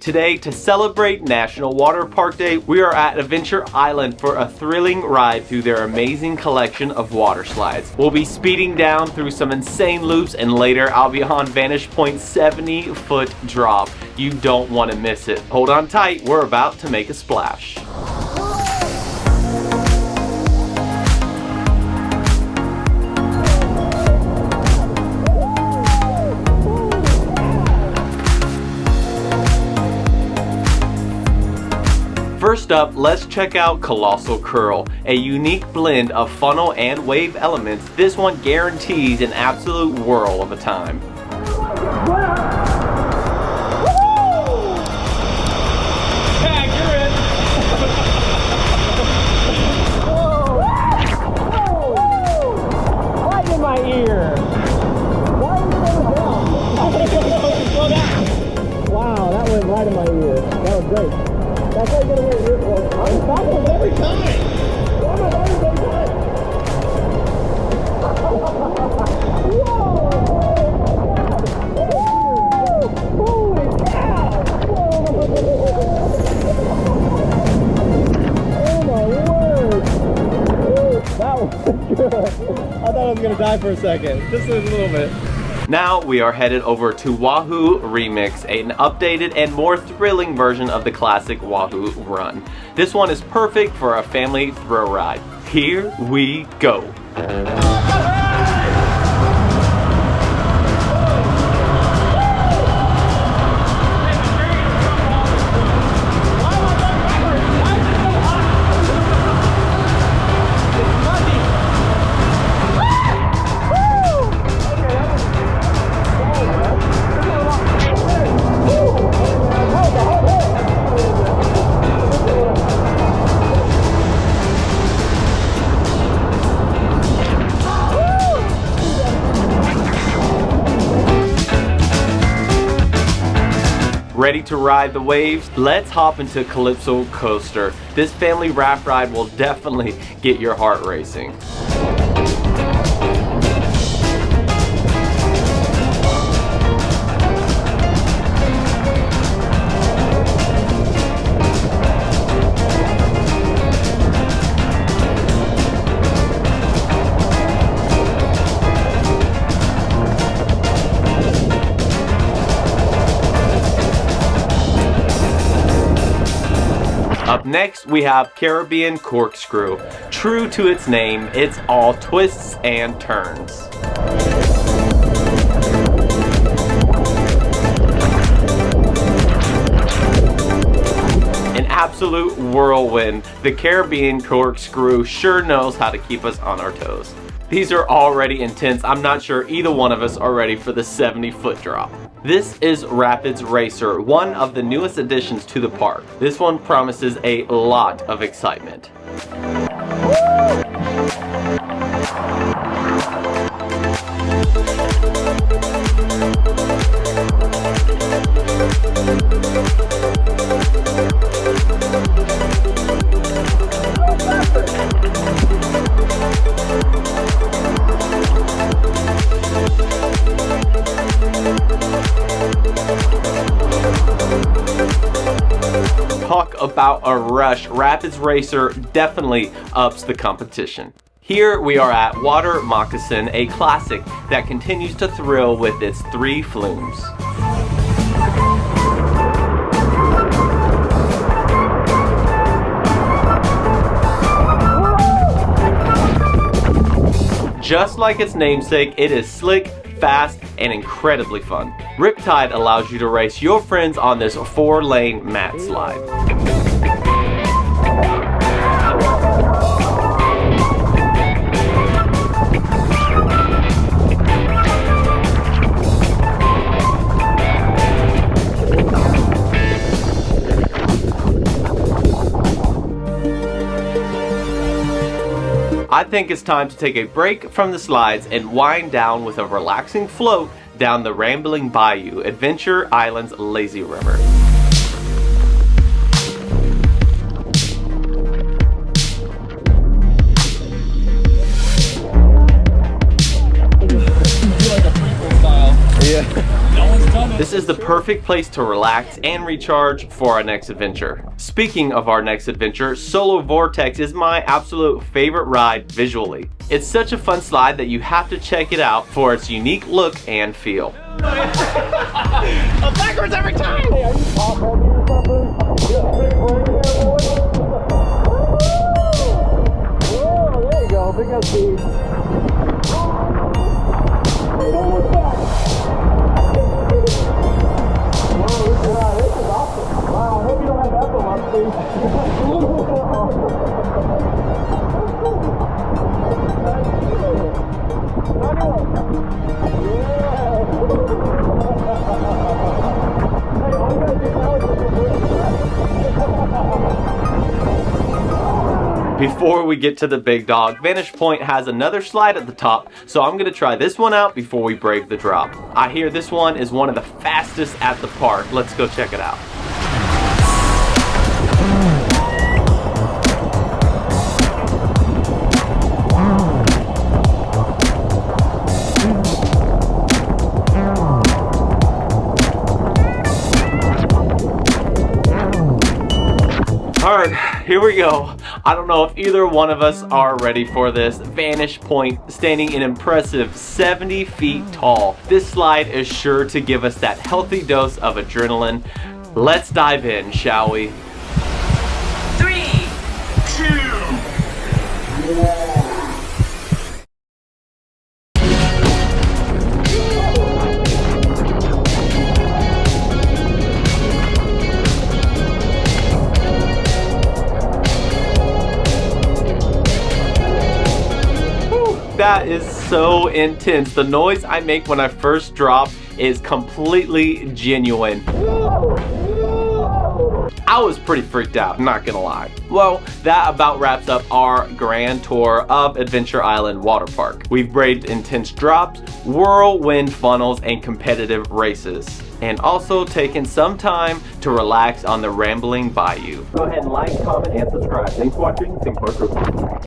Today, to celebrate National Water Park Day, we are at Adventure Island for a thrilling ride through their amazing collection of water slides. We'll be speeding down through some insane loops, and later I'll be on Vantage Point's 70-foot drop. You don't want to miss it. Hold on tight, we're about to make a splash. First up, let's check out Colossal Curl, a unique blend of funnel and wave elements. This one guarantees an absolute whirl of a time. Right in my ear. Wow, that went right in my ear. That was great. That's how you get away with it. I'm backwards every time. Why am I backwards every time? Whoa! Holy cow! Oh my word! That was good. I thought I was gonna die for a second. Just a little bit. Now we are headed over to Wahoo Remix, an updated and more thrilling version of the classic Wahoo run. This one is perfect for a family thrill ride. Here we go. Ready to ride the waves? Let's hop into Calypso Coaster. This family raft ride will definitely get your heart racing. Up next, we have Caribbean Corkscrew. True to its name, it's all twists and turns. An absolute whirlwind, the Caribbean Corkscrew sure knows how to keep us on our toes. These are already intense. I'm not sure either one of us are ready for the 70-foot drop. This is Rapids Racer, one of the newest additions to the park. This one promises a lot of excitement. Talk about a rush. Rapids Racer definitely ups the competition. Here we are at Water Moccasin, a classic that continues to thrill with its 3 flumes. Just like its namesake, it is slick, fast, and incredibly fun. Riptide allows you to race your friends on this 4-lane mat slide. I think it's time to take a break from the slides and wind down with a relaxing float down the rambling bayou, Adventure Island's lazy river. perfect place to relax and recharge for our next adventure. Speaking of our next adventure, Solo Vortex is my absolute favorite ride visually. It's such a fun slide that you have to check it out for its unique look and feel. I'm backwards every time! Hey, are you top heavy or something? Yeah, big brain there, boy. Whoa, there you go, big up speed. Hey, don't look back. Wow, this is awesome. Wow, I hope you don't have that on my speed. Before we get to the big dog, Vantage Point has another slide at the top, so I'm gonna try this one out before we brave the drop. I hear this one is one of the fastest at the park. Let's go check it out. Alright, here we go. I don't know if either one of us are ready for this. Vantage Point standing an impressive 70 feet tall. This slide is sure to give us that healthy dose of adrenaline. Let's dive in, shall we? 3, 2, That is so intense. The noise I make when I first drop is completely genuine. I was pretty freaked out, not gonna lie. Well, that about wraps up our grand tour of Adventure Island Water Park. We've braved intense drops, whirlwind funnels, and competitive races. And also taken some time to relax on the rambling bayou. Go ahead and like, comment, and subscribe. Thanks for watching. Think Groupie.